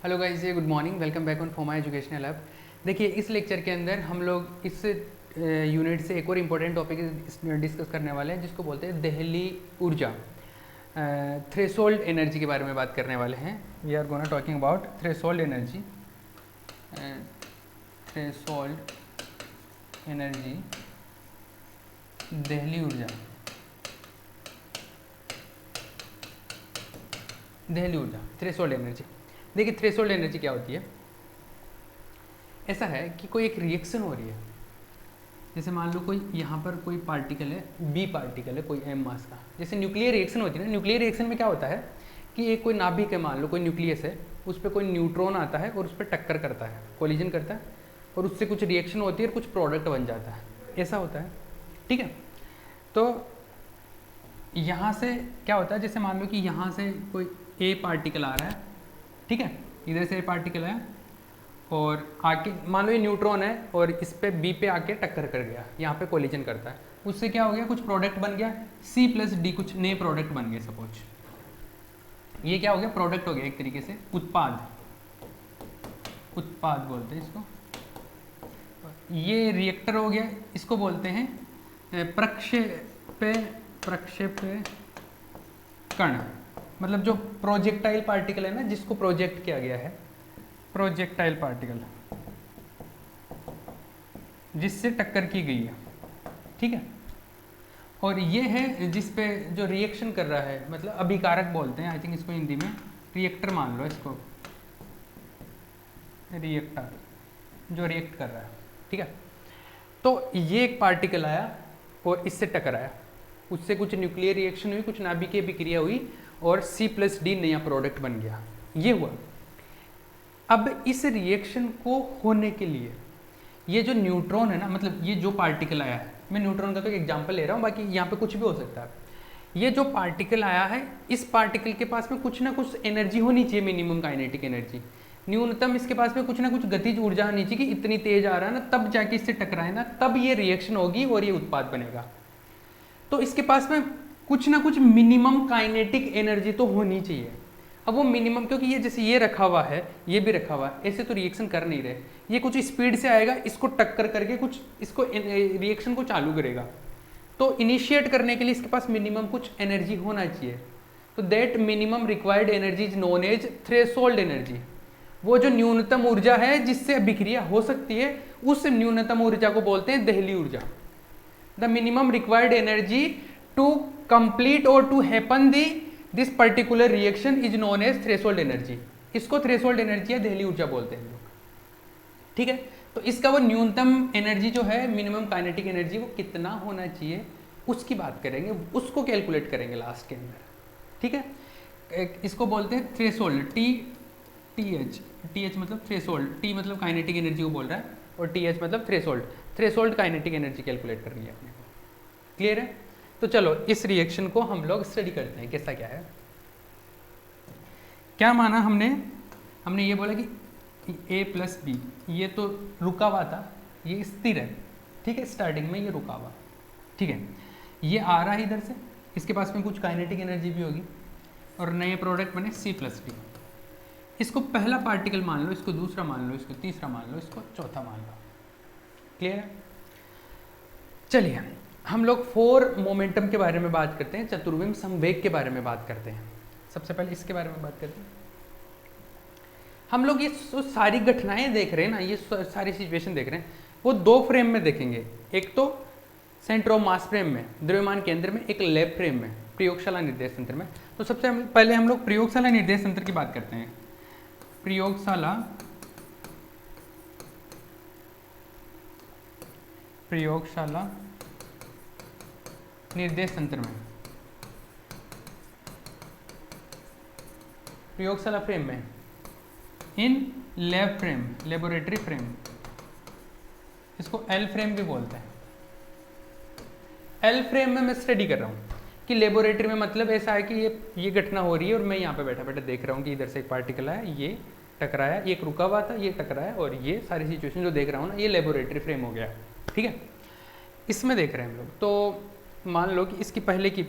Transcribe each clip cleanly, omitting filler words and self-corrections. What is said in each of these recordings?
Hello guys, good morning. Welcome back on फॉर्मा educational app. देखिए, इस लेक्चर के अंदर हम लोग इस यूनिट से एक और इम्पोर्टेंट टॉपिक डिस्कस करने वाले हैं, जिसको बोलते हैं दहली ऊर्जा, थ्रेशोल्ड एनर्जी के बारे में बात करने वाले हैं। We are gonna talking about threshold energy, threshold energy, दहली ऊर्जा, दहली ऊर्जा, थ्रेशोल्ड एनर्जी। देखिए, थ्रेशोल्ड एनर्जी क्या होती है। ऐसा है कि कोई एक रिएक्शन हो रही है, जैसे मान लो कोई यहाँ पर कोई पार्टिकल है, बी पार्टिकल है कोई एम मास का। जैसे न्यूक्लियर रिएक्शन होती है ना, न्यूक्लियर रिएक्शन में क्या होता है कि एक कोई नाभिक है, मान लो कोई न्यूक्लियस है, उस पर कोई न्यूट्रॉन आता है और उस पर टक्कर करता है, कोलिजन करता है, और उससे कुछ रिएक्शन होती है और कुछ प्रोडक्ट बन जाता है। ऐसा होता है, ठीक है। तो यहाँ से क्या होता है, जैसे मान लो कि यहाँ से कोई ए पार्टिकल आ रहा है, ठीक है, इधर से ए पार्टिकल है और आके मान लो ये न्यूट्रॉन है और इस पे बी पे आके टक्कर कर गया, यहाँ पे कोलिजन करता है, उससे क्या हो गया, कुछ प्रोडक्ट बन गया, सी प्लस डी कुछ नए प्रोडक्ट बन गए। सपोज ये क्या हो गया, प्रोडक्ट हो गया, एक तरीके से उत्पाद, उत्पाद बोलते हैं इसको। ये रिएक्टर हो गया, इसको बोलते हैं प्रक्षेपण, मतलब जो प्रोजेक्टाइल पार्टिकल है ना, जिसको प्रोजेक्ट किया गया है, प्रोजेक्टाइल पार्टिकल, जिससे टक्कर की गई है, ठीक है। और ये है जिस पे जो रिएक्शन कर रहा है, मतलब अभिकारक बोलते हैं, आई थिंक इसको हिंदी में रिएक्टर मान लो इसको, रिएक्टर जो रिएक्ट कर रहा है, ठीक है। तो ये एक पार्टिकल आया और इससे टकराया, उससे कुछ न्यूक्लियर रिएक्शन हुई, कुछ नाभिकीय अभिक्रिया हुई और C प्लस डी नया प्रोडक्ट बन गया, ये हुआ। अब इस रिएक्शन को होने के लिए ये जो न्यूट्रॉन है ना, मतलब ये जो पार्टिकल आया है, मैं न्यूट्रॉन का तो एग्जांपल ले रहा हूँ, बाकी यहाँ पे कुछ भी हो सकता है। ये जो पार्टिकल आया है, इस पार्टिकल के पास में कुछ ना कुछ एनर्जी होनी चाहिए, मिनिमम काइनेटिक एनर्जी, न्यूनतम इसके पास में कुछ ना कुछ गतिज ऊर्जा होनी चाहिए कि इतनी तेज आ रहा है ना, तब जाके इससे टकराए ना, तब ये रिएक्शन होगी और ये उत्पाद बनेगा। तो इसके पास में कुछ ना कुछ मिनिमम काइनेटिक एनर्जी तो होनी चाहिए। अब वो मिनिमम, क्योंकि ये जैसे ये रखा हुआ है, ये भी रखा हुआ है, ऐसे तो रिएक्शन कर नहीं रहे, ये कुछ स्पीड से आएगा, इसको टक्कर करके कुछ इसको रिएक्शन को चालू करेगा। तो इनिशिएट करने के लिए इसके पास मिनिमम कुछ एनर्जी होना चाहिए। तो that minimum required energy is known as threshold energy. वो जो न्यूनतम ऊर्जा है जिससे अभिक्रिया हो सकती है, उस न्यूनतम ऊर्जा को बोलते हैं दहली ऊर्जा। The minimum required energy to complete और to happen this particular reaction is known as threshold energy. इसको थ्रेशोल्ड एनर्जी या दहली ऊर्जा बोलते हैं लोग, ठीक है। तो इसका वो न्यूनतम एनर्जी जो है, मिनिमम काइनेटिक एनर्जी, वो कितना होना चाहिए उसकी बात करेंगे, उसको कैलकुलेट करेंगे लास्ट के अंदर, ठीक है। इसको बोलते हैं थ्रेशोल्ड, टी एच मतलब थ्रेशोल्ड, टी मतलब काइनेटिक एनर्जी को बोल रहा है और टी एच मतलब threshold. Threshold kinetic energy calculate करनी है अपने को, क्लियर है। तो चलो इस रिएक्शन को हम लोग स्टडी करते हैं, कैसा क्या है। क्या माना हमने ये बोला कि ए प्लस बी, ये तो रुका हुआ था, ये स्थिर है, ठीक है, स्टार्टिंग में ये रुका हुआ, ठीक है। ये आ रहा है इधर से, इसके पास में कुछ काइनेटिक एनर्जी भी होगी और नए प्रोडक्ट बने C प्लस डी। इसको पहला पार्टिकल मान लो, इसको दूसरा मान लो, इसको तीसरा मान लो, इसको चौथा मान लो, क्लियर है। चलिए हम लोग 4 मोमेंटम के बारे में बात करते हैं, चतुर्विम संवेग के बारे में बात करते हैं। सबसे पहले इसके बारे में बात करते हैं। हम लोग ये सारी घटनाएं देख रहे हैं ना, ये सारी सिचुएशन देख रहे हैं, वो 2 फ्रेम में देखेंगे। एक तो सेंटर ऑफ मास फ्रेम में, द्रव्यमान केंद्र में, एक लैब फ्रेम में, प्रयोगशाला निर्देश तंत्र में। तो सबसे पहले हम लोग प्रयोगशाला निर्देश तंत्र की बात करते हैं। प्रयोगशाला निर्देश तंत्र में, प्रयोगशाला फ्रेम में, in lab frame, laboratory frame, इसको एल फ्रेम भी बोलते हैं। एल फ्रेम में मैं स्टडी कर रहा हूँ कि लेबोरेटरी में मतलब ऐसा है कि ये घटना हो रही है और मैं यहाँ पे बैठा बैठा देख रहा हूँ कि इधर से एक पार्टिकल आया, ये टकराया, ये रुका हुआ था, ये टकराया, और ये सारी सिचुएशन जो देख रहा हूँ ना, ये लेबोरेटरी फ्रेम हो गया, ठीक है। इसमें देख रहे हैं हम लोग। तो मान लो कि इसकी पहले की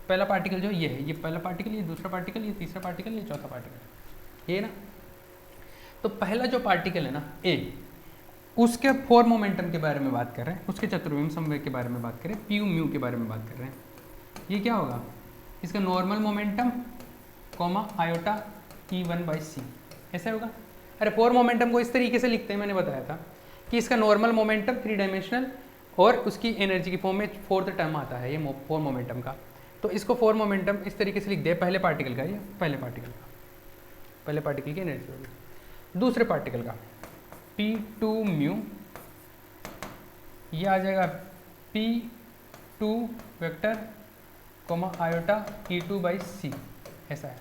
पहला पार्टिकल जो ये है, ये पहला पार्टिकल, ये दूसरा पार्टिकल, ये तीसरा पार्टिकल, ये चौथा पार्टिकल, ये ना। तो पहला जो पार्टिकल है ना ए, उसके फोर मोमेंटम के बारे में बात कर रहे हैं, उसके चतुर्विम समवेग के बारे में बात कर रहे हैं, पी म्यू के बारे में बात कर रहे हैं। ये क्या होगा, इसका normal momentum comma iota E1/c, ऐसा होगा। अरे फोर मोमेंटम को इस तरीके से लिखते हैं, मैंने बताया था कि इसका नॉर्मल मोमेंटम 3 डायमेंशनल और उसकी एनर्जी की फॉर्म में फोर्थ टर्म आता है ये फोर मोमेंटम का। तो इसको फोर मोमेंटम इस तरीके से लिख दिया, पहले पार्टिकल का, ये पहले पार्टिकल की एनर्जी होगी। दूसरे पार्टिकल का P2 म्यू, ये आ जाएगा P2 vector coma iota E2/c, ऐसा है।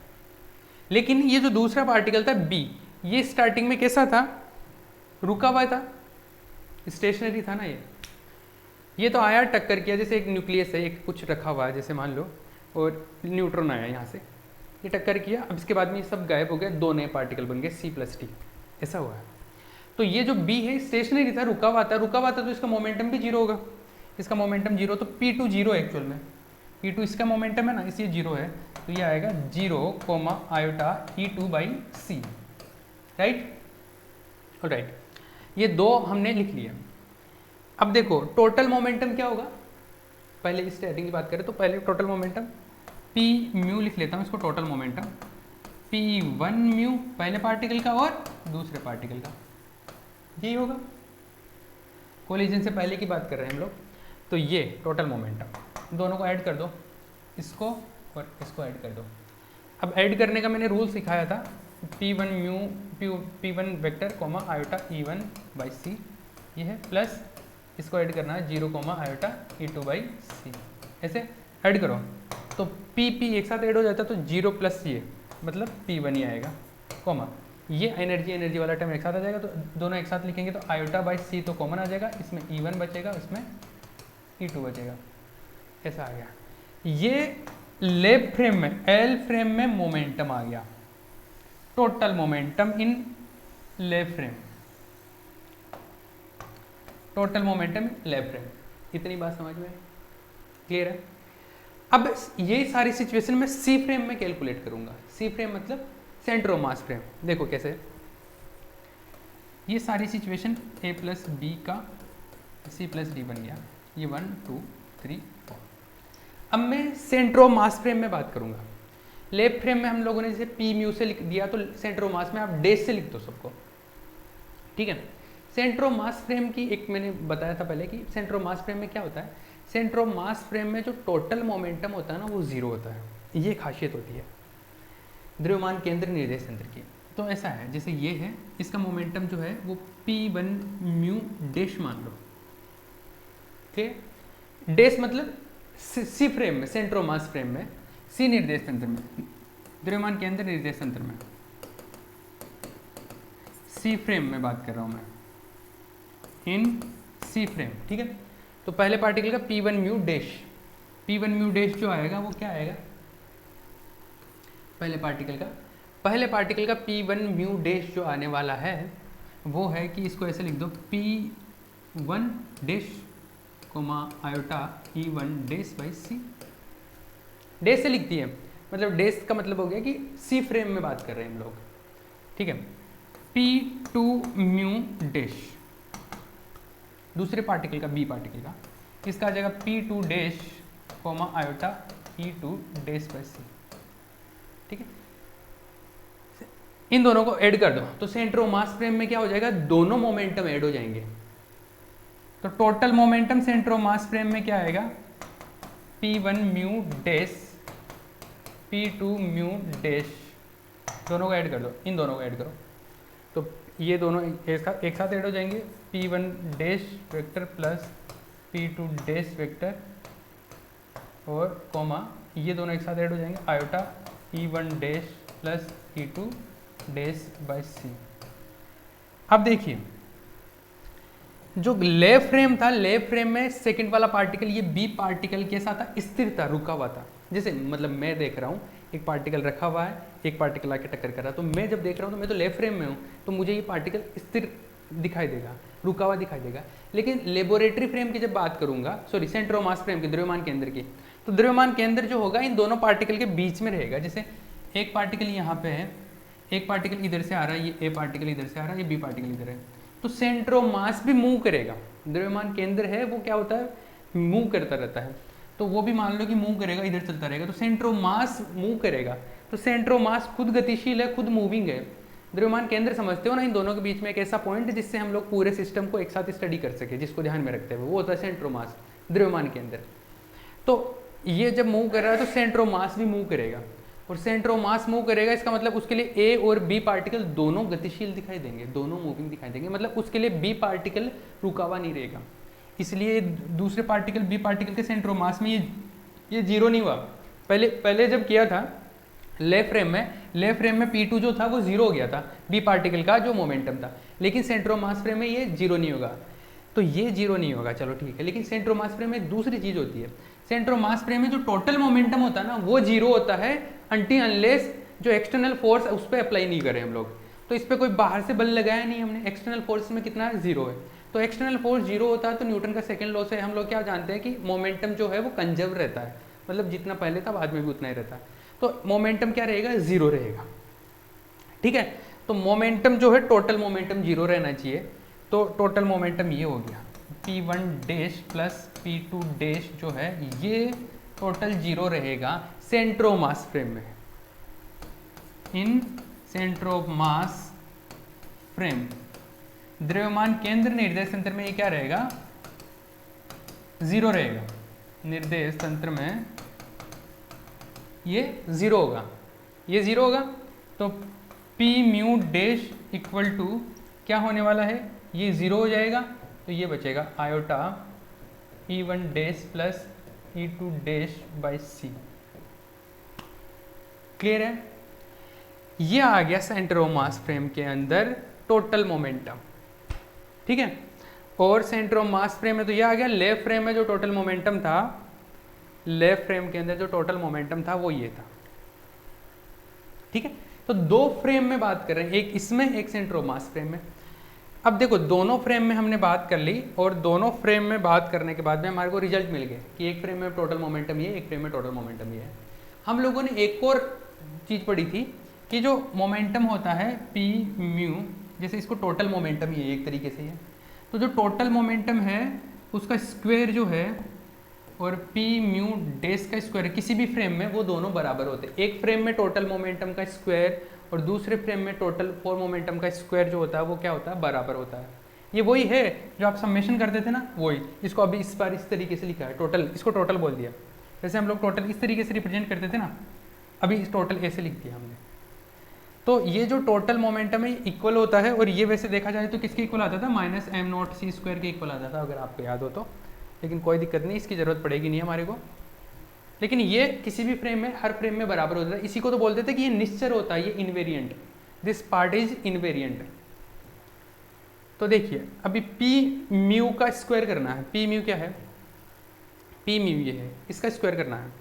लेकिन ये जो दूसरा पार्टिकल था B, ये स्टार्टिंग में कैसा था, रुका हुआ था, स्टेशनरी था ना ये तो आया टक्कर किया, जैसे एक न्यूक्लियस है, एक कुछ रखा हुआ है जैसे मान लो, और न्यूट्रॉन आया यहाँ से, ये टक्कर किया, अब इसके बाद में ये सब गायब हो गया, दो नए पार्टिकल बन गए C+T, ऐसा हुआ है। तो ये जो B है स्टेशनरी था, रुका हुआ था तो इसका मोमेंटम भी जीरो होगा, इसका मोमेंटम जीरो, तो P2 जीरो है एक्चुअल में, P2 इसका मोमेंटम है ना, इसलिए जीरो है, तो ये आएगा 0, आयोटा E2/c, राइट। ये दो हमने लिख लिया। अब देखो टोटल मोमेंटम क्या होगा, पहले स्टार्टिंग की बात करें तो पहले टोटल मोमेंटम P म्यू लिख लेता हूँ इसको, टोटल मोमेंटम P1 म्यू पहले पार्टिकल का और दूसरे पार्टिकल का, यही होगा। कोलिजन से पहले की बात कर रहे हैं हम लोग, तो ये टोटल मोमेंटम, दोनों को ऐड कर दो, इसको और इसको ऐड कर दो। अब ऐड करने का मैंने रूल सिखाया था, P1 mu P1 vector coma iota E1/c, ये है, प्लस इसको ऐड करना है 0, आयोटा E2/c, ऐसे ऐड करो तो P एक साथ ऐड हो जाता है, तो 0 प्लस ये मतलब P1 ही आएगा, कोमा ये एनर्जी वाला टर्म एक साथ आ जाएगा, तो दोनों एक साथ लिखेंगे तो आयोटा/c तो कॉमन आ जाएगा, इसमें E1 बचेगा, इसमें E2 बचेगा, ऐसा आ गया। ये लेफ्ट फ्रेम में, L फ्रेम में मोमेंटम आ गया, total momentum in left frame, total momentum left frame. इतनी बात समझ में क्लियर है। अब ये सारी सिचुएशन में सी फ्रेम में कैलकुलेट करूंगा। सी फ्रेम मतलब सेंटर ऑफ मास फ्रेम। देखो कैसे, ये सारी सिचुएशन a प्लस बी का c प्लस डी बन गया, ये 1 2 3 4। अब मैं सेंटर ऑफ मास फ्रेम में बात करूंगा। लेफ्ट फ्रेम में हम लोगों ने जैसे पी म्यू से लिख दिया, तो सेंटर ऑफ मास में आप डेज से लिख दो सबको, ठीक है। सेंटर ऑफ मास फ्रेम की एक मैंने बताया था पहले कि सेंटर ऑफ मास फ्रेम में क्या होता है, सेंटर ऑफ मास फ्रेम में जो टोटल मोमेंटम होता है ना वो जीरो होता है, ये खासियत होती है द्रव्यमान केंद्र निर्देश तंत्र की। तो ऐसा है, जैसे ये है, इसका मोमेंटम जो है वो P1 म्यू डैश मान लो, ठीक, डैश मतलब सी फ्रेम में, सेंटर ऑफ मास फ्रेम में, सी निर्देश तंत्र में, द्रव्यमान केंद्र निर्देश तंत्र में, सी फ्रेम में बात कर रहा हूं मैं, इन सी फ्रेम, ठीक है। तो पहले पार्टिकल का P1 mu dash, P1 mu dash जो आएगा वो क्या आएगा, पहले पार्टिकल का P1 म्यू डैश जो आने वाला है वो है कि इसको ऐसे लिख दो, P1 dash comma iota E1 dash by C, dash से लिखती है, मतलब डैश का मतलब हो गया कि सी फ्रेम में बात कर रहे हैं हम लोग, ठीक है। P2 म्यू डैश दूसरे पार्टिकल का, बी पार्टिकल का, इसका आ जाएगा P2 dash comma iota E2 dash by C, ठीक है। इन दोनों को ऐड कर दो तो सेंटर ऑफ मास फ्रेम में क्या हो जाएगा, दोनों मोमेंटम ऐड हो जाएंगे। तो total momentum centre of mass frame में क्या आएगा, P1 mu dash P2 mu dash, दोनों को ऐड कर दो, इन दोनों को ऐड करो तो ये दोनों एक साथ ऐड हो जाएंगे, P1 dash vector plus P2 dash vector और कोमा ये दोनों एक साथ ऐड हो जाएंगे, iota E1 dash plus E2 dash by c. अब देखिए जो लेफ्ट फ्रेम था, लेफ्ट फ्रेम में सेकंड वाला पार्टिकल, ये बी पार्टिकल कैसा था, स्थिर था, रुका हुआ था। जैसे मतलब मैं देख रहा हूँ एक पार्टिकल रखा हुआ है, एक पार्टिकल आके टक्कर कर रहा है, तो मैं जब देख रहा हूँ तो मैं तो लेफ्ट फ्रेम में हूँ, तो मुझे ये पार्टिकल स्थिर दिखाई देगा, रुका हुआ दिखाई देगा। लेकिन लेबोरेटरी फ्रेम की जब बात करूंगा, sorry centre of mass frame की, द्रव्यमान केंद्र की, तो द्रव्यमान केंद्र जो होगा इन दोनों पार्टिकल के बीच में रहेगा। जैसे एक पार्टिकल यहाँ पे है, एक पार्टिकल इधर से आ रहा है, ये ए पार्टिकल इधर से आ रहा है, ये बी पार्टिकल इधर है, तो सेंटर ऑफ मास भी मूव करेगा। द्रव्यमान केंद्र है वो क्या होता है, मूव करता रहता है, तो वो भी मान लो कि मूव करेगा, इधर चलता रहेगा, तो सेंटर ऑफ मास मूव करेगा। तो सेंटर ऑफ मास खुद गतिशील है, खुद मूविंग है। द्रव्यमान केंद्र समझते हो ना, इन दोनों के बीच में एक ऐसा पॉइंट जिससे हम लोग पूरे सिस्टम को एक साथ स्टडी कर सके, जिसको ध्यान में रखते हुए, वो होता है सेंटर ऑफ मास, द्रव्यमान केंद्र। तो ये जब मूव कर रहा है तो सेंटर ऑफ मास भी मूव करेगा, और सेंटर ऑफ मास मूव करेगा, इसका मतलब उसके लिए ए और बी पार्टिकल दोनों गतिशील दिखाई देंगे, दोनों मूविंग दिखाई देंगे, मतलब उसके लिए बी पार्टिकल रुका हुआ नहीं रहेगा। इसलिए दूसरे पार्टिकल बी पार्टिकल के सेंटर ऑफ मास में ये जीरो नहीं हुआ। पहले जब किया था लेफ्ट फ्रेम में P2 जो था वो जीरो हो गया था, बी पार्टिकल का जो मोमेंटम था, लेकिन सेंटर ऑफ मास फ्रेम में ये जीरो नहीं होगा। तो ये जीरो नहीं होगा, चलो ठीक है, लेकिन सेंटर ऑफ मास फ्रेम में दूसरी चीज होती है, सेंटर ऑफ मास फ्रेम में जो टोटल मोमेंटम होता है ना वो जीरो होता है, अनटिल अनलेस जो एक्सटर्नल फोर्स उस पर अप्लाई नहीं करें हम लोग। तो इस पर कोई बाहर से बल लगाया नहीं हमने, एक्सटर्नल फोर्स में कितना है, जीरो है। तो एक्सटर्नल फोर्स जीरो होता है तो न्यूटन का सेकंड लॉ से हम लोग क्या जानते हैं कि मोमेंटम जो है वो कंजर्व रहता है, मतलब जितना पहले था बाद में भी उतना ही रहता है। तो मोमेंटम क्या रहेगा, जीरो रहेगा, ठीक है। तो मोमेंटम जो है टोटल मोमेंटम जीरो रहना चाहिए, तो टोटल मोमेंटम ये हो गया P1 dash plus P2 dash जो है ये टोटल जीरो रहेगा सेंटर ऑफ मास फ्रेम में। इन सेंटर ऑफ मास फ्रेम द्रव्यमान केंद्र निर्देश तंत्र में ये क्या रहेगा, जीरो रहेगा, निर्देश तंत्र में ये जीरो होगा, ये जीरो होगा। तो P mu dash equal to क्या होने वाला है, ये जीरो हो जाएगा, तो ये बचेगा iota E1 dash plus E2 dash by C. Clear है, ये आ गया सेंटर ऑफ मास फ्रेम के अंदर टोटल मोमेंटम, ठीक है। और सेंटर ऑफ मास फ्रेम में तो ये आ गया, लेफ्ट फ्रेम में जो टोटल मोमेंटम था, लेफ्ट फ्रेम के अंदर जो टोटल मोमेंटम था वो ये था, ठीक है। तो दो फ्रेम में बात कर रहे हैं, एक इसमें एक सेंटर ऑफ मास फ्रेम में। अब देखो दोनों फ्रेम में हमने बात कर ली, और दोनों फ्रेम में बात करने के बाद में हमारे को रिजल्ट मिल गए कि एक फ्रेम में टोटल मोमेंटम ये, एक फ्रेम में टोटल मोमेंटम ये है। हम लोगों ने एक और चीज़ पढ़ी थी कि जो मोमेंटम होता है P म्यू, जैसे इसको टोटल मोमेंटम ये एक तरीके से है, तो जो टोटल मोमेंटम है उसका स्क्वायर जो है और P म्यू डैश का स्क्वायर किसी भी फ्रेम में वो दोनों बराबर होते हैं। एक फ्रेम में टोटल मोमेंटम का स्क्वायर और दूसरे फ्रेम में टोटल फोर मोमेंटम का स्क्वायर जो होता है वो क्या होता है, बराबर होता है। ये वही है जो आप समेशन करते थे ना, वही। इसको अभी इस बार इस तरीके से लिखा है टोटल, इसको टोटल बोल दिया। जैसे हम लोग टोटल इस तरीके से रिप्रेजेंट करते थे ना, अभी इस टोटल ऐसे लिख दिया हमने। तो ये जो टोटल मोमेंटम है इक्वल होता है, और ये वैसे देखा जाए तो किसके इक्वल आता था, minus M naught C square के इक्वल आता था, अगर आपको याद हो तो। लेकिन कोई दिक्कत नहीं, इसकी ज़रूरत पड़ेगी नहीं हमारे को। लेकिन ये किसी भी फ्रेम में, हर फ्रेम में बराबर होता है। इसी को तो बोलते थे कि ये निश्चर होता है, ये invariant, this part is invariant. तो देखिए अभी P म्यू का स्क्वायर करना है। P म्यू क्या है, P म्यू ये है, इसका स्क्वायर करना है।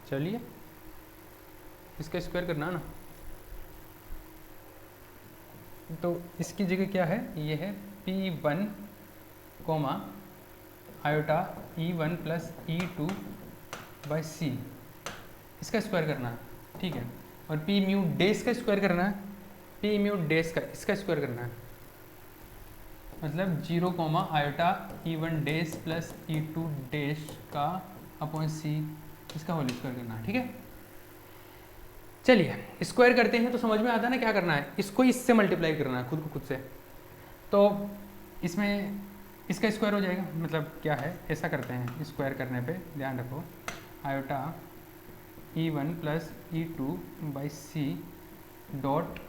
चलिए इसका स्क्वायर करना है ना, तो इसकी जगह क्या है, ये है P1 comma iota E1 plus E2 by c, इसका स्क्वायर करना है, ठीक है। और P म्यू डैश का स्क्वायर करना है, P म्यू डैश का इसका स्क्वायर करना है, मतलब 0 comma iota E1 dash plus E2 dash का अपॉन सी, इसका होल स्क्वायर करना है, ठीक है। चलिए स्क्वायर करते हैं तो समझ में आता है ना क्या करना है, इसको इससे मल्टीप्लाई करना है, खुद को खुद से। तो इसमें इसका स्क्वायर हो जाएगा, मतलब क्या है, ऐसा करते हैं, स्क्वायर करने पे ध्यान रखो, iota E1 plus E2 by c dot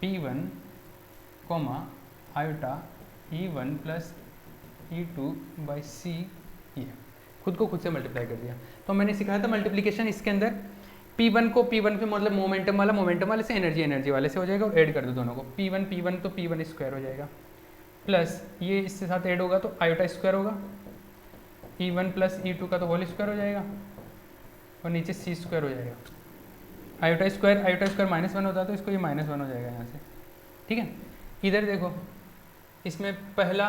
P1 comma iota E1 plus E2 by c, ये खुद को खुद से मल्टीप्लाई कर दिया। तो मैंने सिखाया था मल्टीप्लिकेशन, इसके अंदर P1 को P1 पे मतलब मोमेंटम वाले से एनर्जी वाले से हो जाएगा, ऐड कर दो दोनों को, P1 तो P1 स्क्वायर हो जाएगा, प्लस ये इसके साथ ऐड होगा तो आयोटा स्क्वायर होगा, E1 प्लस E2 का तो होल स्क्वायर हो जाएगा, और नीचे सी स्क्वायर हो जाएगा। आयोटा स्क्वायर -1 होता है तो इसको ये -1 हो जाएगा यहाँ से, ठीक है। इधर देखो, इसमें पहला,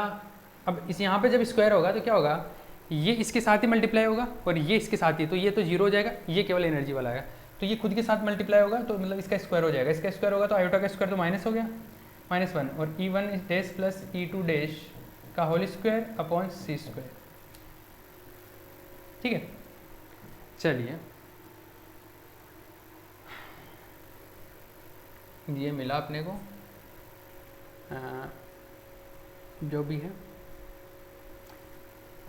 अब इस यहाँ पे जब स्क्वायर होगा तो क्या होगा, ये इसके साथ ही मल्टीप्लाई होगा और ये इसके साथ ही, तो ये तो जीरो हो जाएगा, ये केवल एनर्जी वाला है। तो ये खुद के साथ मल्टीप्लाई होगा तो मतलब इसका स्क्वायर हो जाएगा, इसका स्क्वायर होगा तो आयोटा का स्क्वायर तो माइनस हो गया, -1 और E1 dash plus E2 dash का होल स्क्वायर अपॉन सी स्क्वायर। ठीक है, चलिए ये मिला अपने को जो भी है।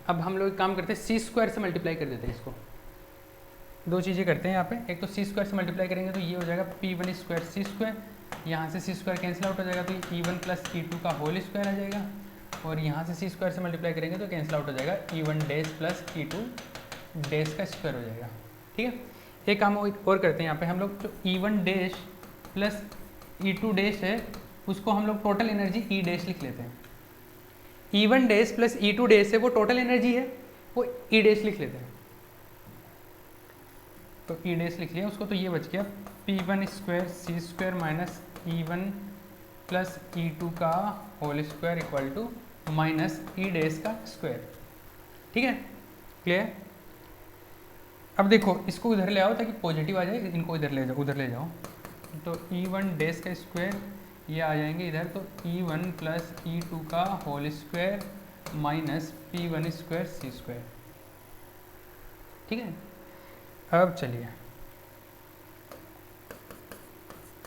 अब हम लोग काम करते हैं सी स्क्वायर से मल्टीप्लाई कर देते हैं इसको। दो चीज़ें करते हैं यहाँ पे, एक तो सी स्क्वायर से मल्टीप्लाई करेंगे तो ये हो जाएगा P1 स्क्वायर सी स्क्वायर, यहाँ से सी स्क्वायर कैंसिल आउट हो जाएगा तो ये E1 प्लस E2 का होल स्क्वायर आ जाएगा, और यहाँ से सी स्क्वायर से मल्टीप्लाई करेंगे तो कैंसिल आउट हो जाएगा E1 dash plus E2 dash का स्क्वायर हो जाएगा। ठीक है, एक काम और करते हैं यहाँ पे हम लोग, जो E1 dash plus E2 dash है उसको हम लोग टोटल एनर्जी E डैश लिख लेते हैं। E1 dash plus E2 dash है वो टोटल एनर्जी है, वो E डैश लिख लेते हैं। तो E डैश लिख लिया उसको, तो ये बच गया P1 square c square minus E1 plus E2 का whole square equal to minus E dash का स्क्वायर। ठीक है, क्लियर। अब देखो इसको इधर ले आओ ताकि पॉजिटिव आ जाए, इनको इधर ले जाओ, उधर ले जाओ, तो E1 डैश का स्क्वायर ये आ जाएंगे इधर, तो E1 प्लस E2 का whole square minus P1 square c square. ठीक है, अब चलिए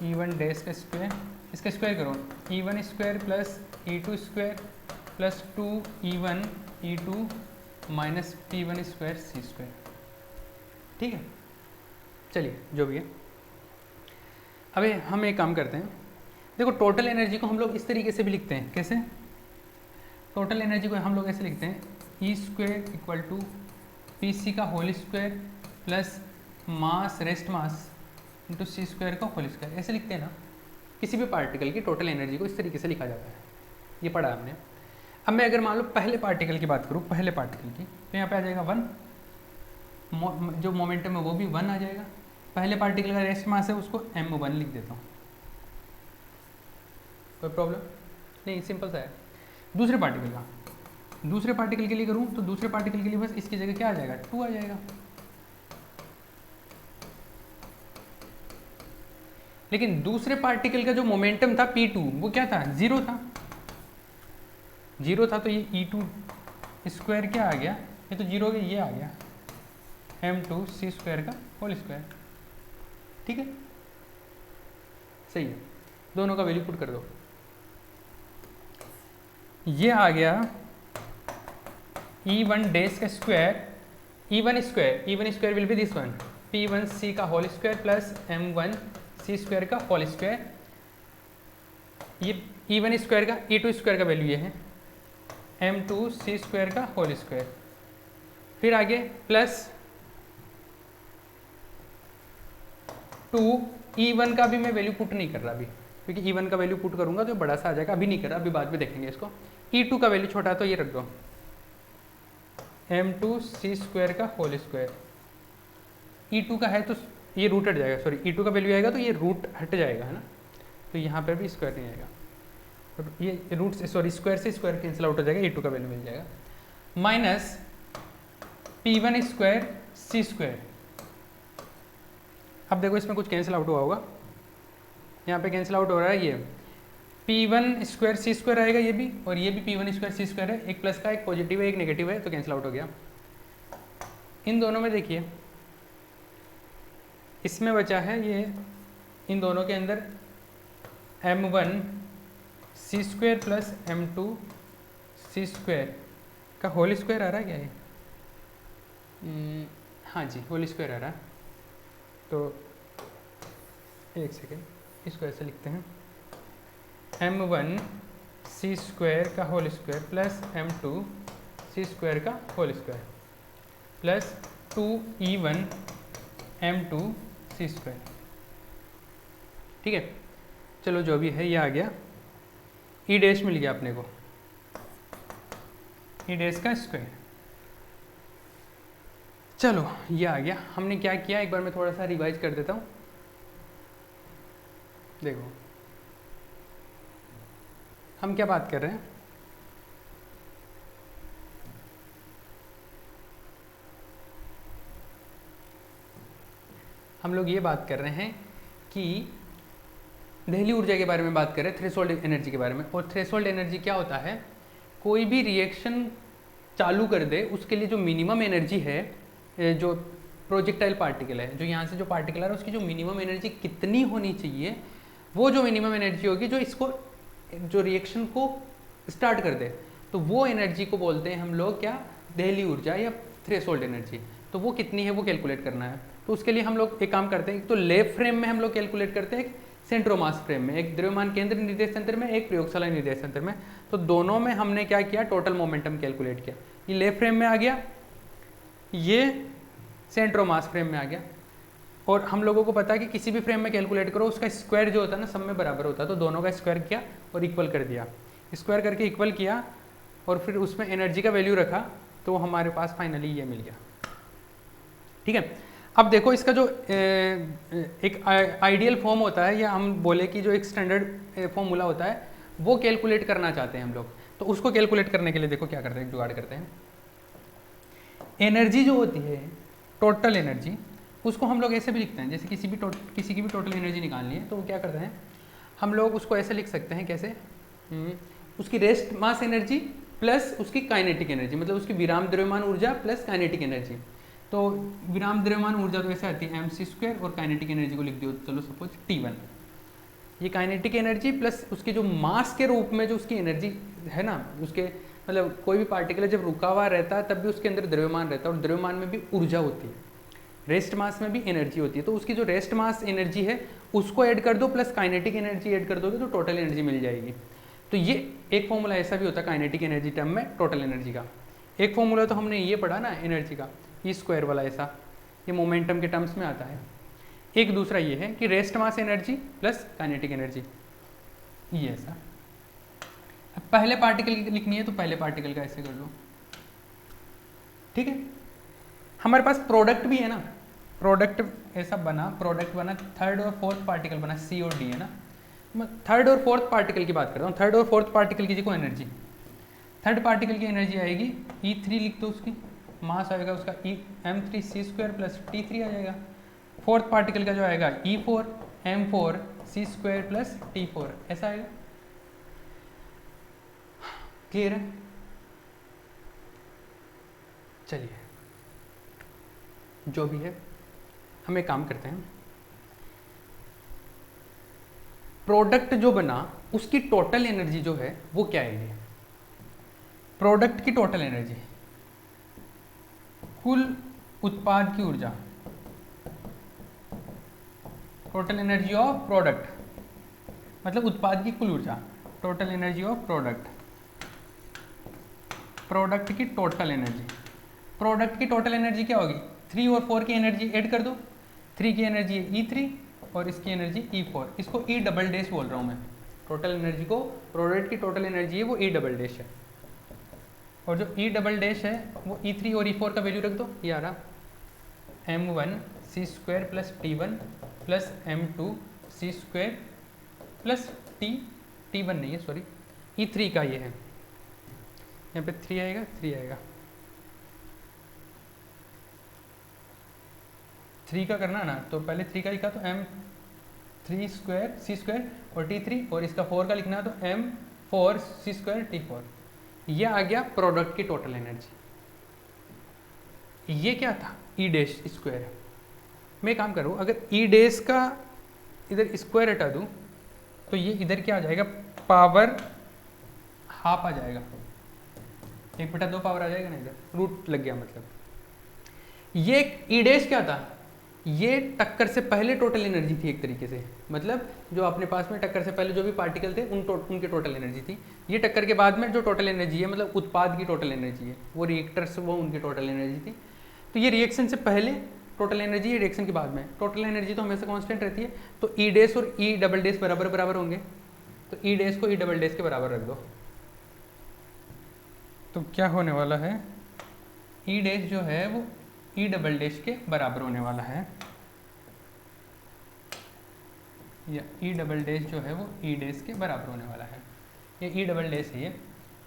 E1 डैश का स्क्वायर, इसका स्क्वायर करो, E1 square plus E2 square plus 2E1 E2 minus P1 square c square. ठीक है, चलिए जो भी है। अबे हम एक काम करते हैं, देखो टोटल एनर्जी को हम लोग इस तरीके से भी लिखते हैं। कैसे? टोटल एनर्जी को हम लोग ऐसे लिखते हैं, E square equal to P c का whole square plus mass rest mass into c square का होल स्क्वायर। ऐसे लिखते हैं ना, किसी भी पार्टिकल की टोटल एनर्जी को इस तरीके से लिखा जाता है, ये पढ़ा हमने। अब मैं अगर मान लो पहले पार्टिकल की बात करूँ, पहले पार्टिकल की, तो यहाँ पे आ जाएगा 1, जो मोमेंटम है वो भी 1 आ जाएगा। पहले पार्टिकल का रेस्ट मास है उसको m1 लिख देता हूँ, कोई प्रॉब्लम नहीं, सिंपल सा है। दूसरे पार्टिकल के लिए करूँ तो दूसरे पार्टिकल के लिए बस इसकी जगह क्या आ जाएगा, 2 आ जाएगा। लेकिन दूसरे पार्टिकल का जो मोमेंटम था P2 वो क्या था, 0 था। 0 था तो ये E2 स्क्वायर क्या आ गया, ये तो 0 हो गया, ये आ गया m2 सी स्क्वायर का होल स्क्वायर। ठीक है, सही है, दोनों का वैल्यू पुट कर दो। ये आ गया E1 डैश का square, E1 square will be this one, P1 सी का whole square plus m1 C square का होल स्क्वायर। ये E1 स्क्वायर का E2 स्क्वायर का वैल्यू ये है, m2 सी स्क्वायर का होल स्क्वायर। फिर आगे प्लस 2 E1 का भी मैं वैल्यू पुट नहीं कर रहा अभी, क्योंकि E1 का वैल्यू पुट करूंगा तो बड़ा सा आ जाएगा, अभी नहीं कर रहा, अभी बाद में देखेंगे इसको। E2 का वैल्यू छोटा है तो ये रख दो, m2 सी स्क्वायर का होल स्क्वायर। E2 का है तो ये रूट हट जाएगा, सॉरी E2 का वैल्यू आएगा तो ये रूट हट जाएगा, है ना, तो यहाँ पर भी स्क्वायर नहीं आएगा, तो ये रूट से सॉरी स्क्वायर से स्क्वायर कैंसिल आउट हो जाएगा, E2 का वैल्यू मिल जाएगा minus P1 square c square. अब देखो इसमें कुछ कैंसिल आउट हुआ होगा, यहाँ पे कैंसिल आउट हो रहा है, ये P1 स्क्वायर सी स्क्वायर आएगा ये भी, और ये भी P1 स्क्वायर सी स्क्वायर है, एक प्लस का एक पॉजिटिव है एक नेगेटिव है, तो कैंसिल आउट हो गया। इन दोनों में देखिए इसमें बचा है ये, इन दोनों के अंदर m1 C square plus m2 C square का होल स्क्वायर आ रहा है क्या ये, हाँ जी होल स्क्वायर आ रहा है, तो एक सेकेंड इसको ऐसे लिखते हैं, m1 सी स्क्वायर का whole square plus m2 C square का whole square plus 2E1 m2 C square. ठीक है, चलो जो भी है ये आ गया, ई डैश मिल गया अपने को, ई डैश का स्क्वायर। चलो ये आ गया, हमने क्या किया एक बार मैं थोड़ा सा रिवाइज कर देता हूँ। देखो हम क्या बात कर रहे हैं, हम लोग ये बात कर रहे हैं कि दहली ऊर्जा के बारे में बात कर रहे हैं, थ्रेशोल्ड एनर्जी के बारे में। और थ्रेशोल्ड एनर्जी क्या होता है, कोई भी रिएक्शन चालू कर दे उसके लिए जो मिनिमम एनर्जी है, जो प्रोजेक्टाइल पार्टिकल है, जो यहाँ से जो पार्टिकल आ रहा है उसकी जो मिनिमम एनर्जी कितनी होनी चाहिए, वो जो मिनिमम एनर्जी होगी जो इसको जो रिएक्शन को स्टार्ट कर दे, तो वो एनर्जी को बोलते हैं हम लोग क्या, दहली ऊर्जा या थ्रेशोल्ड एनर्जी। तो वो कितनी है वो कैलकुलेट करना है। तो उसके लिए हम लोग एक काम करते हैं, तो लेब फ्रेम में हम लोग कैलकुलेट करते हैं, सेंट्रोमास फ्रेम में, एक द्रव्यमान केंद्र निर्देश तंत्र में, एक प्रयोगशाला निर्देश तंत्र में। तो दोनों में हमने क्या किया, टोटल मोमेंटम कैलकुलेट किया। ये लेब फ्रेम में आ गया, ये सेंट्रोमास फ्रेम में आ गया। और हम लोगों को पता है कि किसी भी फ्रेम में कैलकुलेट करो उसका स्क्वायर जो होता है ना सब में बराबर होता है, तो दोनों का स्क्वायर किया और इक्वल कर दिया, स्क्वायर करके इक्वल किया और फिर उसमें एनर्जी का वैल्यू रखा, तो हमारे पास फाइनली ये मिल गया। ठीक है, अब देखो इसका जो एक आइडियल फॉर्म होता है, या हम बोले कि जो एक स्टैंडर्ड फॉर्मूला होता है, वो कैलकुलेट करना चाहते हैं हम लोग। तो उसको कैलकुलेट करने के लिए देखो क्या करते हैं, जुगाड़ करते हैं। एनर्जी जो होती है, टोटल एनर्जी, उसको हम लोग ऐसे भी लिखते हैं, जैसे किसी की भी टोटल एनर्जी निकालनी है तो वो क्या करते हैं, हम लोग उसको ऐसे लिख सकते हैं, कैसे, उसकी रेस्ट मास एनर्जी प्लस उसकी काइनेटिक एनर्जी, मतलब उसकी विराम द्रव्यमान ऊर्जा प्लस काइनेटिक एनर्जी। तो विराम द्रव्यमान ऊर्जा तो ऐसे आती है mc² और काइनेटिक एनर्जी को लिख दियो, चलो सपोज T1। ये काइनेटिक एनर्जी प्लस उसके जो मास के रूप में जो उसकी एनर्जी है ना, उसके मतलब कोई भी पार्टिकल जब रुका हुआ रहता है तब भी उसके अंदर द्रव्यमान रहता है, और द्रव्यमान में भी ऊर्जा होती है, रेस्ट मास में भी एनर्जी होती है। तो उसकी जो रेस्ट मास एनर्जी है उसको ऐड कर दो प्लस काइनेटिक एनर्जी ऐड कर दोगे तो टोटल एनर्जी मिल जाएगी। तो ये एक फॉर्मूला ऐसा भी होता है काइनेटिक एनर्जी टर्म में टोटल एनर्जी का। एक फॉर्मूला तो हमने ये पढ़ा ना एनर्जी का, E² वाला, ऐसा ये मोमेंटम के टर्म्स में आता है। एक दूसरा ये है कि rest mass energy plus kinetic energy, ये ऐसा। अब पहले पार्टिकल की लिखनी है तो पहले पार्टिकल का ऐसे कर लो, ठीक है। हमारे पास प्रोडक्ट भी है ना, प्रोडक्ट ऐसा बना, प्रोडक्ट बना, थर्ड और फोर्थ पार्टिकल बना, C और D है ना। मैं थर्ड और फोर्थ पार्टिकल की बात कर रहा हूँ। थर्ड और फोर्थ पार्टिकल की देखो एनर्जी, थर्ड पार्टिकल की एनर्जी आएगी E3 लिख दो, उसकी मास आएगा उसका m3c² प्लस T3 आ जाएगा। फोर्थ पार्टिकल का जो आएगा E4 m4c² प्लस T4 ऐसा आएगा। क्लियर है? चलिए जो भी है हम एक काम करते हैं, प्रोडक्ट जो बना उसकी टोटल एनर्जी जो है वो क्या आएगी, प्रोडक्ट की टोटल एनर्जी, कुल उत्पाद की ऊर्जा, टोटल एनर्जी ऑफ प्रोडक्ट, मतलब उत्पाद की कुल ऊर्जा, total energy of product, product की टोटल एनर्जी। प्रोडक्ट की टोटल एनर्जी क्या होगी, 3 और 4 की एनर्जी ऐड कर दो, 3 की एनर्जी है E3 और इसकी एनर्जी E4, इसको E डबल डैश बोल रहा हूँ मैं। टोटल एनर्जी को, प्रोडक्ट की टोटल एनर्जी है वो E डबल डैश है, और जो E डबल डैश है वो E3 और E4 का वैल्यू रख दो, ये आ रहा m1c² plus T1 plus m2c² plus T1 नहीं है सॉरी, E3 का ये है, यहाँ पे 3 आएगा, 3 आएगा, 3 का करना ना, तो पहले 3 का लिखा तो m3c² और T3, और इसका 4 का लिखना तो m4c² T4। यह आ गया प्रोडक्ट की टोटल एनर्जी। ये क्या था, E डैश स्क्वायर। मैं काम करूँ, अगर E डैश का इधर स्क्वायर हटा दूँ तो ये इधर क्या आ जाएगा, पावर हाफ आ जाएगा, 1/2 पावर आ जाएगा ना, इधर रूट लग गया मतलब। ये E डैश क्या था, ये टक्कर से पहले टोटल एनर्जी थी एक तरीके से, मतलब जो अपने पास में टक्कर से पहले जो भी पार्टिकल थे उनके टोटल एनर्जी थी। ये टक्कर के बाद में जो टोटल एनर्जी है, मतलब उत्पाद की टोटल एनर्जी है, वो रिएक्टर्स वो उनकी टोटल एनर्जी थी। तो ये रिएक्शन से पहले टोटल एनर्जी है, रिएक्शन के बाद में टोटल एनर्जी तो हमेशा कांस्टेंट रहती है। तो ई डैश और ई डबल डैश बराबर बराबर होंगे, तो ई डैश को ई डबल डैश के बराबर रख दो, तो क्या होने वाला है, ई डैश जो है वो ई डबल डैश के बराबर होने वाला है, या ई डबल डैश जो है वो ई डैश के बराबर होने वाला है। ये ई डबल डैश है ये,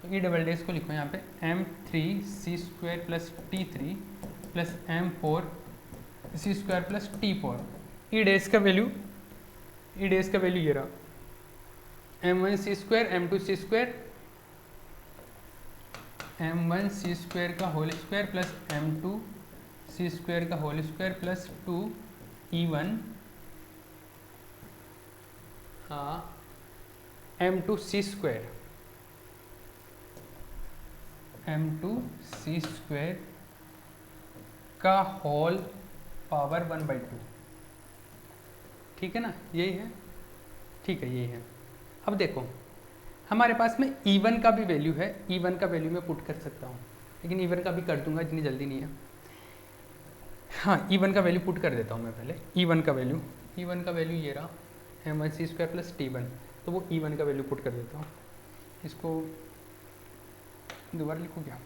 तो ई डबल डैश को लिखो यहाँ पे m3c² plus T3 plus m4c² plus T4, ई डैश का वैल्यू ये रहा m1c² m2c² m1c² का होल स्क्वायर प्लस m2c² का whole square plus 2e1 m2c² का होल पावर 1/2। ठीक है ना, यही है, ठीक है, यही है। अब देखो हमारे पास में E1 का भी वैल्यू है, E1 का वैल्यू मैं पुट कर सकता हूँ, लेकिन E1 का भी कर दूंगा, इतनी जल्दी नहीं है। हाँ, E1 का वैल्यू पुट कर देता हूँ मैं पहले। E1 का वैल्यू ये रहा m1c² प्लस T1, तो वो E1 का वैल्यू पुट कर देता हूँ। इसको दोबारा लिखूँ क्या,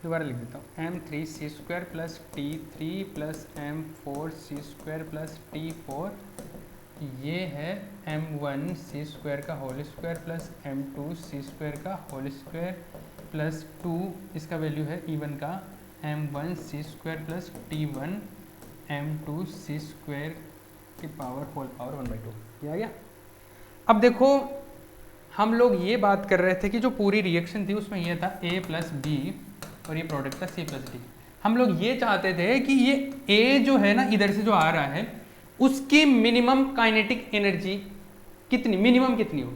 दोबारा लिख देता हूँ m3c² plus T3 plus m4c² plus T4, ये है m1c² का होल स्क्वायर प्लस m2c² का होल स्क्वायर प्लस 2, इसका वैल्यू है E1 का m1c² प्लस T1 m2c² की पावर होल पावर 1/2, ये आ गया। अब देखो हम लोग ये बात कर रहे थे कि जो पूरी रिएक्शन थी उसमें ये था a प्लस बी और ये प्रोडक्ट था c प्लस डी। हम लोग ये चाहते थे कि ये a जो है ना इधर से जो आ रहा है उसकी मिनिमम काइनेटिक एनर्जी कितनी, मिनिमम कितनी हो।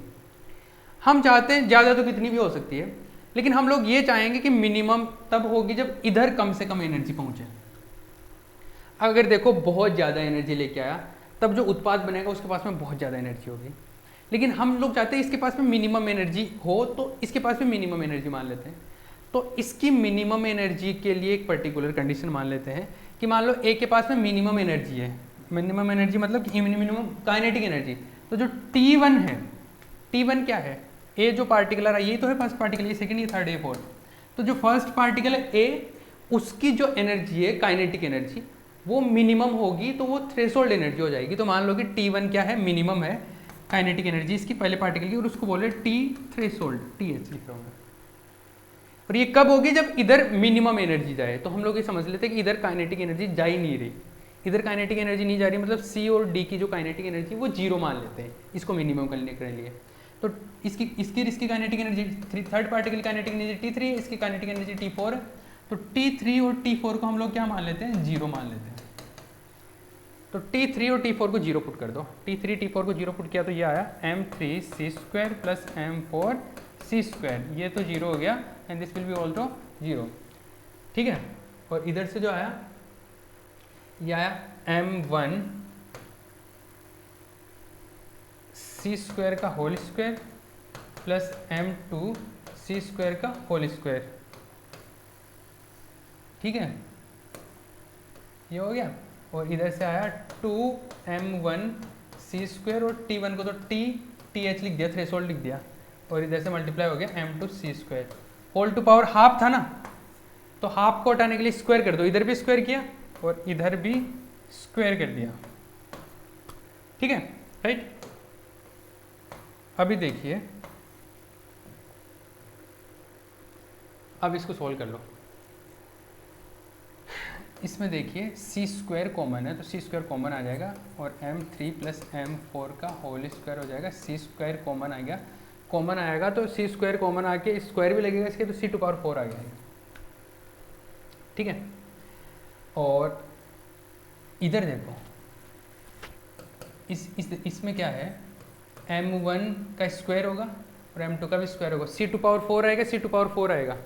हम चाहते हैं ज़्यादा तो कितनी भी हो सकती है, लेकिन हम लोग ये चाहेंगे कि मिनिमम तब होगी जब इधर कम से कम एनर्जी पहुंचे। अगर देखो बहुत ज़्यादा एनर्जी लेके आया तब जो उत्पाद बनेगा उसके पास में बहुत ज़्यादा एनर्जी होगी, लेकिन हम लोग चाहते हैं इसके पास में मिनिमम एनर्जी हो, तो इसके पास में मिनिमम एनर्जी मान लेते हैं। तो इसकी मिनिमम एनर्जी के लिए एक पर्टिकुलर कंडीशन मान लेते हैं कि मान लो ए के पास में मिनिमम एनर्जी है, मिनिमम एनर्जी मतलब कि मिनिमम काइनेटिक एनर्जी। तो जो T1 है, T1 क्या है, ए जो पार्टिकुलर है, ये तो है फर्स्ट पार्टिकल, ये सेकंड, ये थर्ड, ये फोर्थ। तो जो फर्स्ट पार्टिकल है ए, उसकी जो एनर्जी है काइनेटिक एनर्जी वो मिनिमम होगी, तो वो थ्रेशोल्ड एनर्जी हो जाएगी। तो मान लो कि T1 क्या है, मिनिमम है काइनेटिक एनर्जी इसकी पहले पार्टिकल की, और उसको बोले T थ्रेशोल्ड, TH लिख रहा हूँ मैं। और ये कब होगी, जब इधर मिनिमम एनर्जी जाए। तो हम लोग ये समझ लेते हैं कि इधर काइनेटिक एनर्जी जा ही नहीं रही, इधर काइनेटिक एनर्जी नहीं जा रही, मतलब C और D की जो काइनेटिक एनर्जी वो 0 मान लेते हैं इसको मिनिमम करने के लिए। तो इसकी kinetic energy third particle kinetic energy T3 है, इसकी काइनेटिक एनर्जी T4 है। तो T3 और T4 को हम लोग क्या मान लेते हैं, 0 मान लेते हैं। तो T3 और T4 को 0 पुट कर दो, T3 T4 को 0 पुट किया तो ये आया m3c² प्लस m4c², ये तो 0 हो गया, and this will be also 0। ठीक है, और इधर से जो आया ये आया m1c² का होल स्क्वायर प्लस m2c² का होल स्क्वायर। ठीक है, ये हो गया। और इधर से आया 2m1c² और T1 को तो TH लिख दिया, थ्रेशोल्ड लिख दिया, और इधर से मल्टीप्लाई हो गया m2c²। Whole to power half था ना, तो हाफ को हटाने के लिए स्क्वायर कर दो, इधर भी स्क्वायर किया और इधर भी स्क्वायर कर दिया। ठीक है, राइट। अभी देखिए, अब इसको सोल्व कर लो। इसमें देखिए c² कॉमन है, तो c² कॉमन आ जाएगा, और m3 प्लस m4 का होल स्क्वायर हो जाएगा। c² कॉमन आ गया, कॉमन आएगा तो c² कॉमन आके स्क्वायर भी लगेगा इसके, तो c⁴ आ गया। ठीक है, और इधर देखो इसमें क्या है, m1 का स्क्वायर होगा और m2 का भी स्क्वायर होगा, c⁴ आएगा, c⁴ आएगा,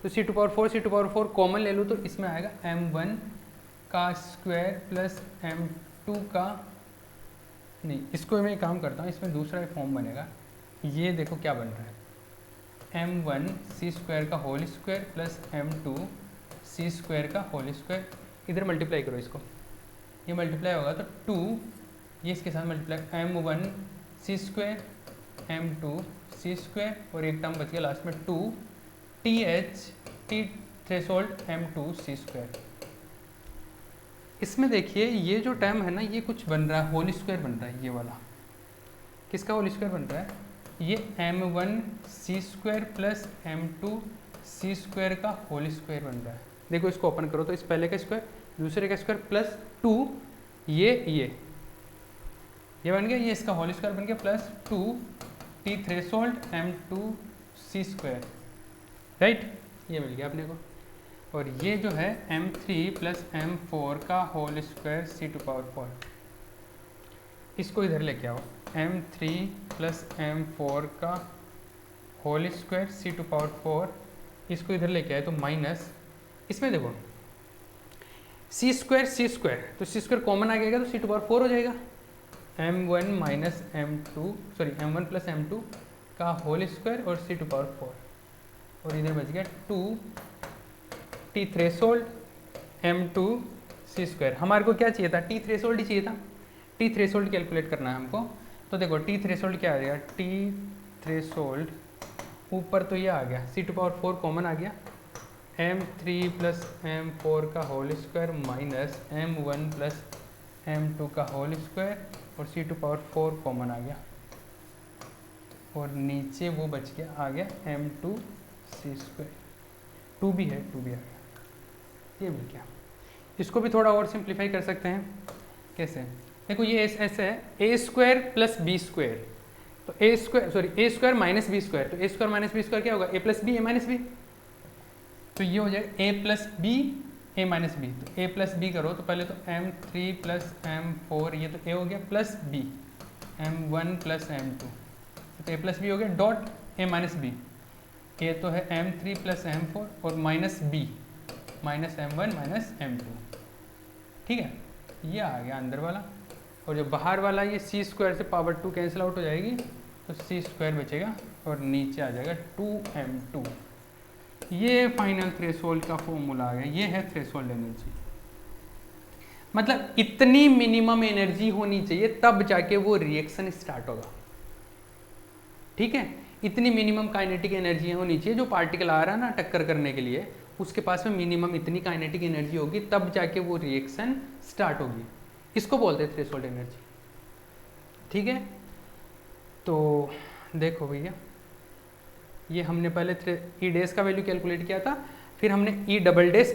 तो c⁴ कॉमन ले लो, तो इसमें आएगा m1 का स्क्वायर प्लस m2 का, नहीं इसको मैं काम करता हूँ, इसमें दूसरा फॉर्म बनेगा। ये देखो क्या बन रहा है, m1c² का होल स्क्वायर प्लस m2c² का होल स्क्वायर। इधर मल्टीप्लाई करो इसको, ये मल्टीप्लाई होगा तो 2, ये इसके साथ मल्टीप्लाई, m1c² m2c² और एक टर्म बच गया लास्ट में 2 TH थ्रेशोल्ड m2c²। इसमें देखिए ये जो टर्म है ना, ये कुछ बन रहा है, होल स्क्वायर बन रहा है, ये वाला किसका होल स्क्वायर बन रहा है, ये m1c² प्लस m2c² का होल स्क्वायर बन रहा है। देखो इसको ओपन करो तो इस पहले का स्क्वायर, दूसरे का स्क्वायर प्लस 2 ये बन गया, ये इसका होल स्क्वायर बन गया plus 2t threshold m2c², right, ये मिल गया अपने को। और ये जो है m3 प्लस m4 का होल स्क्वायर c⁴, इसको इधर लेके आओ, m3 प्लस m4 का होल स्क्वायर c⁴, इसको इधर लेके आए तो माइनस, इसमें देखो c² तो c² कॉमन आ जाएगा तो c⁴ हो जाएगा, m1 minus m1 plus m2 का होल स्क्वायर और c⁴, और इधर बच गया 2t थ्रेशोल्ड m2c²। हमारे को क्या चाहिए था, t थ्रेशोल्ड ही चाहिए था, t थ्रेशोल्ड कैलकुलेट करना है हमको। तो देखो t थ्रेशोल्ड क्या आ जाएगा, t थ्रेशोल्ड ऊपर तो ये आ गया c⁴ कॉमन आ गया, m3 प्लस m4 का whole square minus m1 plus m2 का होल स्क्वायर और c⁴ कॉमन आ गया, और नीचे वो बच गया आ गया m2c², 2 भी है, 2 भी आ गया, ये मिल गया। इसको भी थोड़ा और सिंप्लीफाई कर सकते हैं, कैसे, देखो ये ऐसे है a² प्लस b², तो a² माइनस b², तो a² माइनस b² क्या होगा, a plus B a minus B, तो ये हो जाएगा a plus B a minus B, तो a प्लस बी करो तो पहले तो m3 प्लस m4, ये तो a हो गया plus b, m1 plus m2, तो a प्लस बी हो गया dot a minus B, a तो है m3 प्लस m4 और minus b minus m1 minus m2, ठीक है, ये आ गया अंदर वाला। और जो बाहर वाला ये c² से पावर 2 कैंसिल आउट हो जाएगी तो c² बचेगा और नीचे आ जाएगा 2m2। ये फाइनल थ्रेशोल्ड का फॉर्मूला आ गया, ये है थ्रेशोल्ड एनर्जी। मतलब इतनी मिनिमम एनर्जी होनी चाहिए तब जाके वो रिएक्शन स्टार्ट होगा, ठीक है, इतनी मिनिमम काइनेटिक एनर्जी होनी चाहिए, जो पार्टिकल आ रहा है ना टक्कर करने के लिए उसके पास में मिनिमम इतनी काइनेटिक एनर्जी होगी तब जाके वो रिएक्शन स्टार्ट होगी, इसको बोलते हैं थ्रेशोल्ड एनर्जी, ठीक है। तो देखो भैया, ये हमने पहले E' का वैल्यू कैलकुलेट किया था, फिर हमने E"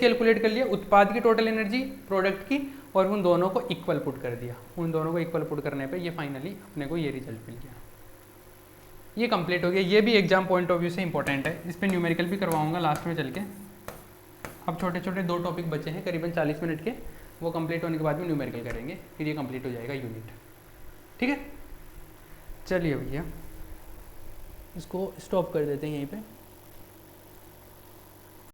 कैलकुलेट कर लिया उत्पाद की टोटल एनर्जी प्रोडक्ट की, और उन दोनों को इक्वल पुट कर दिया, उन दोनों को इक्वल पुट करने पे ये फाइनली अपने को ये रिजल्ट मिल गया, ये कंप्लीट हो गया। ये भी एग्जाम पॉइंट ऑफ व्यू से इंपॉर्टेंट है, इस पर न्यूमेरिकल भी करवाऊंगा लास्ट में चल के। अब छोटे छोटे 2 टॉपिक बचे हैं करीबन 40 मिनट के, वो कंप्लीट होने के बाद में न्यूमेरिकल करेंगे, फिर ये कंप्लीट हो जाएगा यूनिट, ठीक है। चलिए भैया इसको स्टॉप कर देते हैं यहीं पे।